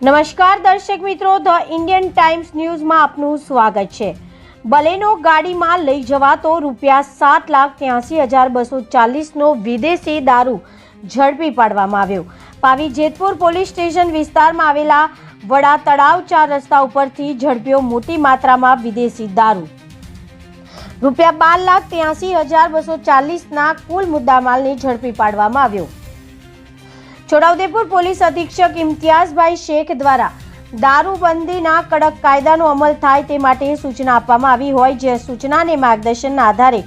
નમસ્કાર દર્શક મિત્રો, ધ ઇન્ડિયન ટાઈમ્સ ન્યૂઝમાં આપનું સ્વાગત છે। બલેનો ગાડીમાં લઈ જવાતો ₹7,83,240નો વિદેશી દારૂ ઝડપી પાડવામાં આવ્યો। પાવી જેતપુર પોલીસ સ્ટેશન વિસ્તારમાં આવેલા વડા તળાવ 4 રસ્તા ઉપરથી ઝડપ્યો મોટી માત્રામાં વિદેશી દારૂ। ₹12,83,240ના કુલ મુદ્દામાલને ઝડપી પાડવામાં આવ્યો। છોટાઉદેપુર પોલીસ અધિક્ષક ઇમ્તિયાઝભાઈ શેખ દ્વારા દારૂબંધીના કડક કાયદાનો અમલ થાય તે માટે સૂચના આપવામાં આવી હોય, જે સૂચના અને માર્ગદર્શનના આધારે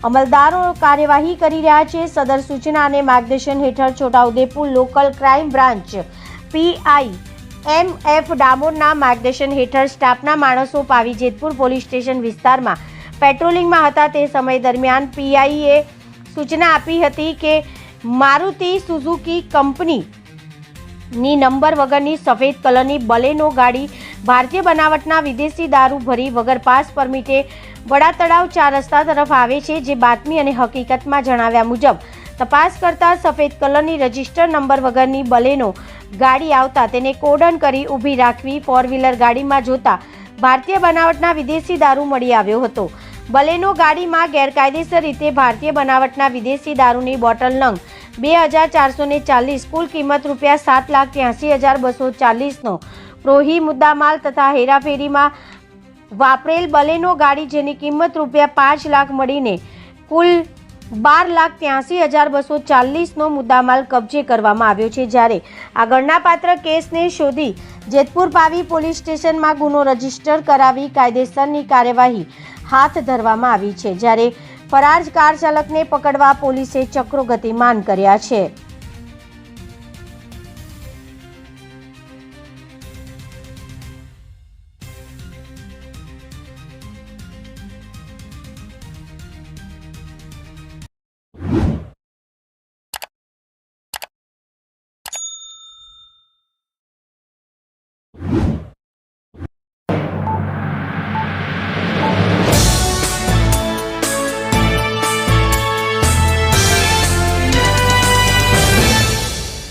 અમલદારો કાર્યવાહી કરી રહ્યા છે। સદર સૂચના અને માર્ગદર્શન હેઠળ Chhota Udepur local crime branch PI MF ડામોરના માર્ગદર્શન હેઠળ સ્ટાફના માણસો પાવી જેતપુર પોલીસ સ્ટેશન વિસ્તારમાં પેટ્રોલિંગમાં હતા। તે સમય દરમિયાન પીઆઈએ સૂચના આપી હતી કે મારુતિ સુઝુકી કંપનીની નંબર વગરની સફેદ કલરની બલેનો ગાડી ભારતીય બનાવટના વિદેશી દારૂ ભરી વગર પાસ પરમિટે વડા તળાવ 4 રસ્તા તરફ આવે છે, જે બાતમી અને હકીકતમાં જણાવ્યા મુજબ તપાસ કરતા સફેદ કલરની રજિસ્ટર નંબર વગરની બલેનો ગાડી આવતા તેને કોર્ડન કરી ઊભી રાખવી। 4 વ્હીલર ગાડીમાં જોતા ભારતીય બનાવટના વિદેશી દારૂ મળી આવ્યો હતો। બલેનો ગાડીમાં ગેરકાયદેસર રીતે ભારતીય બનાવટના વિદેશી દારૂની બોટલ નંગ 2,440 કુલ કિંમત ₹7,83,240નો પ્રોહી મુદ્દામાલ તથા હેરાફેરીમાં વાપરેલ બલેનો ગાડી જેની કિંમત ₹5 લાખ મળીને કુલ ₹12,83,240નો મુદ્દામાલ કબજે કરવામાં આવ્યો છે। જ્યારે આ ગણનાપાત્ર કેસને શોધી જેતપુર પાવી પોલીસ સ્ટેશનમાં ગુનો રજીસ્ટર કરાવી કાયદેસરની કાર્યવાહી હાથ ધરવામાં આવી છે। જ્યારે ફરાર કાર ચાલકને પકડવા પોલીસે ચક્રો ગતિમાન કર્યા છે।